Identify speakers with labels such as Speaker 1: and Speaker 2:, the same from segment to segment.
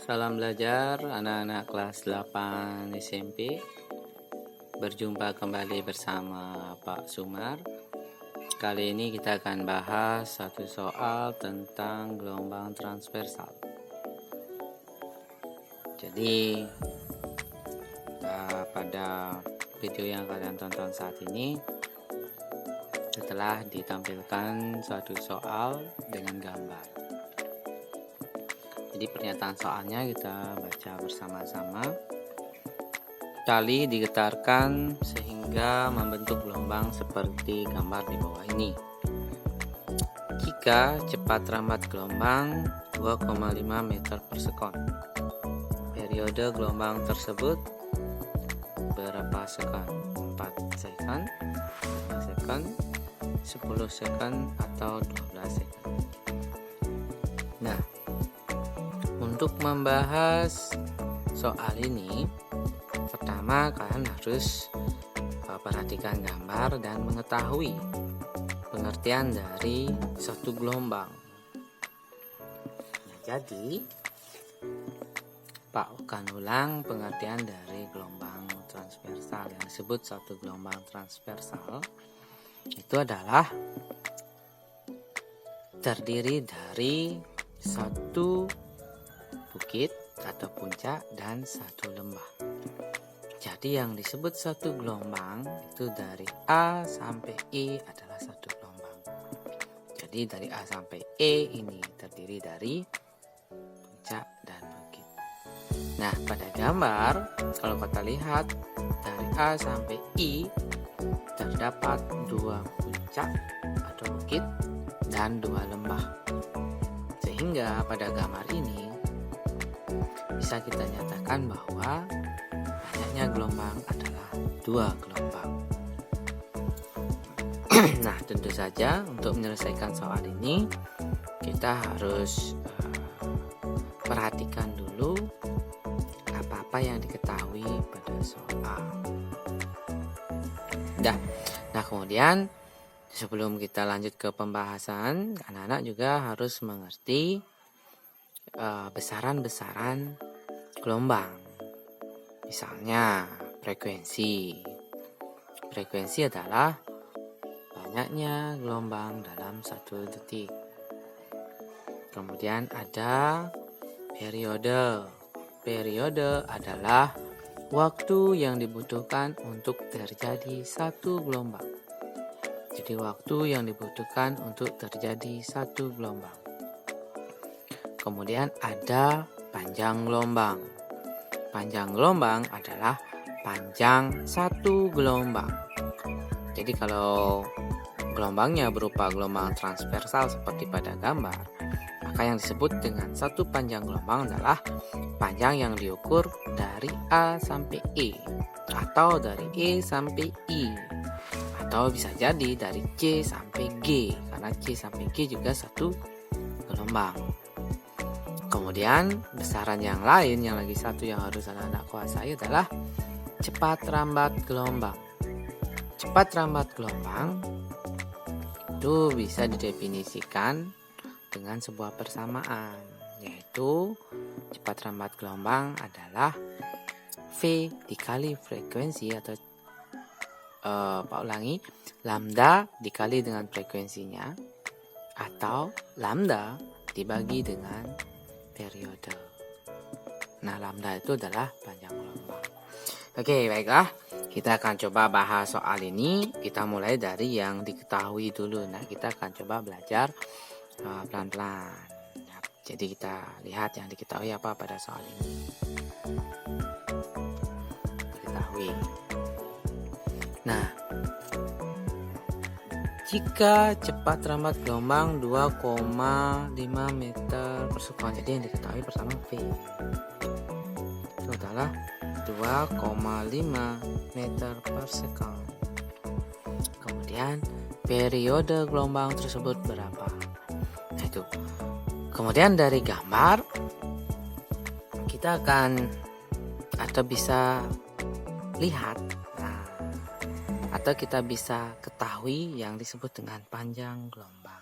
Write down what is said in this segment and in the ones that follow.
Speaker 1: Salam belajar anak-anak kelas 8 SMP. Berjumpa kembali bersama Pak Sumar. Kali ini kita akan bahas satu soal tentang gelombang transversal. Jadi pada video yang kalian tonton saat ini telah ditampilkan suatu soal dengan gambar. Jadi pernyataan soalnya kita baca bersama-sama. Tali digetarkan sehingga membentuk gelombang seperti gambar di bawah ini. Jika cepat rambat gelombang 2,5 meter per sekon, periode gelombang tersebut berapa sekon? 4 sekon, 5 sekon, 10 sekon, atau 12 sekon. Nah, untuk membahas soal ini, pertama kalian harus perhatikan gambar dan mengetahui pengertian dari satu gelombang. Nah, jadi, Pak akan ulang pengertian dari gelombang transversal. Yang disebut satu gelombang transversal itu adalah terdiri dari satu bukit atau puncak dan satu lembah. Jadi yang disebut satu gelombang itu dari A sampai E adalah satu gelombang. Jadi dari A sampai E ini terdiri dari puncak dan bukit. Nah, pada gambar kalau kita lihat dari A sampai I terdapat dua puncak atau bukit dan dua lembah. Sehingga pada gambar ini bisa kita nyatakan bahwa banyaknya gelombang adalah dua gelombang. Nah, tentu saja untuk menyelesaikan soal ini kita harus perhatikan dulu apa-apa yang diketahui pada soal. Nah, kemudian sebelum kita lanjut ke pembahasan, anak-anak juga harus mengerti besaran-besaran gelombang. Misalnya frekuensi. Frekuensi adalah banyaknya gelombang dalam satu detik. Kemudian ada periode. Periode adalah waktu yang dibutuhkan untuk terjadi satu gelombang. Jadi waktu yang dibutuhkan untuk terjadi satu gelombang. Kemudian ada panjang gelombang. Panjang gelombang adalah panjang satu gelombang. Jadi kalau gelombangnya berupa gelombang transversal seperti pada gambar, maka yang disebut dengan satu panjang gelombang adalah panjang yang diukur dari A sampai E, atau dari E sampai I, atau bisa jadi dari C sampai G, karena C sampai G juga satu gelombang. Kemudian besaran yang lain, yang lagi satu yang harus anak-anak kuasai adalah cepat rambat gelombang. Cepat rambat gelombang itu bisa didefinisikan dengan sebuah persamaan, yaitu cepat rambat gelombang adalah V dikali frekuensi atau lambda dikali dengan frekuensinya, atau lambda dibagi dengan periode. Nah, lambda itu adalah panjang gelombang. Oke, baiklah. Kita akan coba bahas soal ini. Kita mulai dari yang diketahui dulu. Nah, kita akan coba belajar pelan-pelan. Nah, jadi kita lihat yang diketahui apa pada soal ini. Diketahui. Nah, jika cepat rambat gelombang 2,5 meter per sekon. Jadi yang diketahui pertama V itu adalah 2,5 meter per sekon. Kemudian periode gelombang tersebut berapa? Nah, itu. Kemudian dari gambar kita akan atau bisa lihat, atau kita bisa ketahui yang disebut dengan panjang gelombang.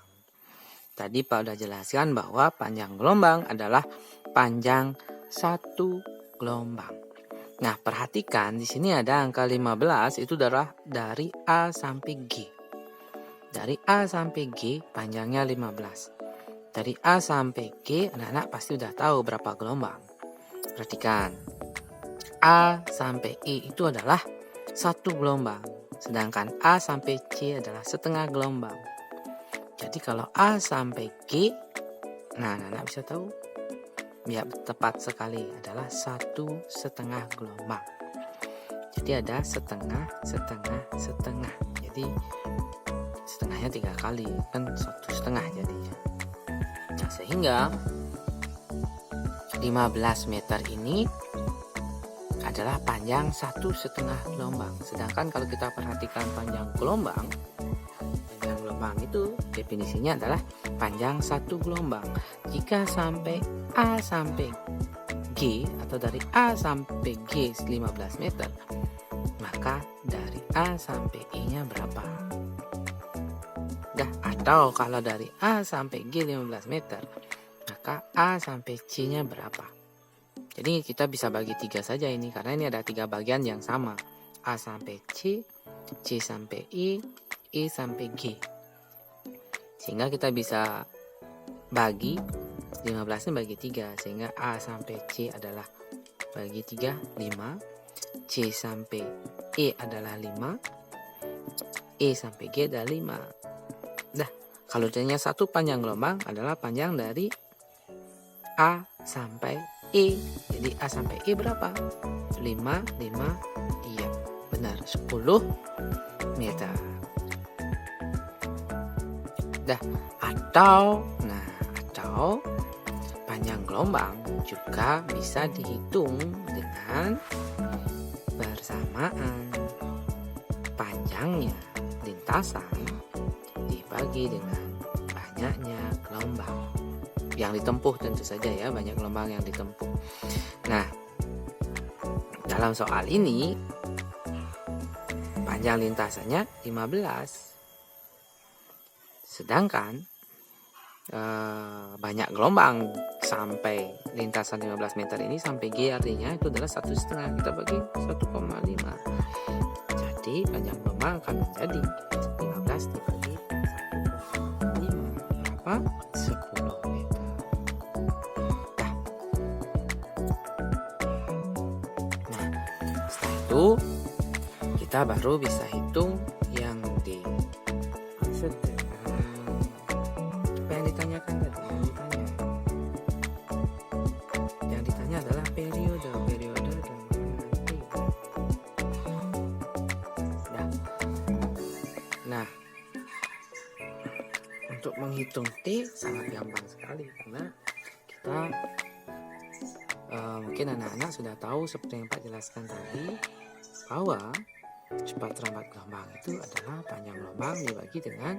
Speaker 1: Tadi Pak udah jelaskan bahwa panjang gelombang adalah panjang satu gelombang. Nah, perhatikan di sini ada angka 15 itu adalah dari A sampai G. Dari A sampai G panjangnya 15. Dari A sampai G anak-anak pasti udah tahu berapa gelombang. Perhatikan. A sampai I itu adalah satu gelombang. Sedangkan A sampai C adalah setengah gelombang. Jadi kalau A sampai G, nah anak-anak bisa tahu. Ya, tepat sekali adalah 1,5 gelombang. Jadi ada setengah, setengah, setengah. Jadi setengahnya 3 kali, kan 1,5 jadinya. Nah, sehingga 15 meter ini adalah panjang 1,5 gelombang. Sedangkan kalau kita perhatikan panjang gelombang itu definisinya adalah panjang satu gelombang. Jika sampai A sampai G atau dari A sampai G 15 meter, maka dari A sampai E-nya berapa? Atau kalau dari A sampai G 15 meter, maka A sampai C-nya berapa? Jadi kita bisa bagi 3 saja ini, karena ini ada 3 bagian yang sama. A sampai C, C sampai E sampai G. Sehingga kita bisa bagi 15-nya bagi 3, sehingga A sampai C adalah bagi 3, 5. C sampai E adalah 5. E sampai G adalah 5. Nah, kalau ternyata satu panjang gelombang adalah panjang dari A sampai E. Jadi A sampai E berapa? 5, 5, iya benar 10 meter. Atau panjang gelombang juga bisa dihitung dengan bersamaan panjangnya lintasan dibagi dengan banyaknya gelombang yang ditempuh, tentu saja ya, banyak gelombang yang ditempuh. Nah, dalam soal ini panjang lintasannya 15. Sedangkan banyak gelombang sampai lintasan 15 meter ini sampai G artinya itu adalah 1,5. Kita bagi 1,5. Jadi panjang gelombang akan menjadi 15 dibagi 1,5 berapa? 10 meter. Nah, setelah itu kita baru bisa hitung yang dimaksud ditanyakan tadi. Yang ditanya adalah periode dan nanti. Nah, untuk menghitung T sangat gampang sekali, karena kita mungkin anak-anak sudah tahu seperti yang Pak jelaskan tadi, bahwa cepat lambat gelombang itu adalah panjang gelombang dibagi dengan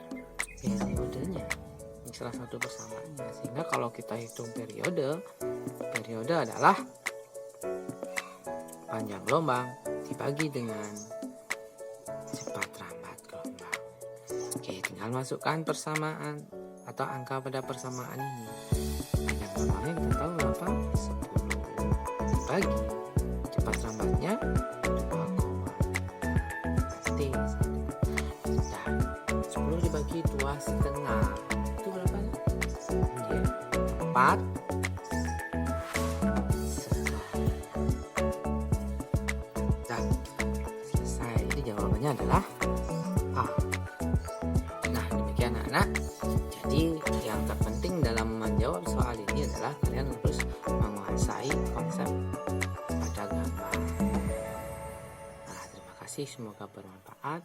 Speaker 1: periodenya. Salah satu persamaannya. Sehingga kalau kita hitung periode adalah panjang gelombang dibagi dengan cepat lambat gelombang. Oke, tinggal masukkan persamaan atau angka pada persamaan ini. Panjang gelombangnya kita tahu berapa? 10 dibagi cepat lambatnya 2,5. Nah, 10 dibagi 2,5 itu berapa? 4. Selesai. Jadi jawabannya adalah A. Nah, demikian anak-anak. Jadi yang terpenting dalam menjawab soal ini adalah kalian harus menguasai konsep pada gambar. Nah, terima kasih, semoga bermanfaat.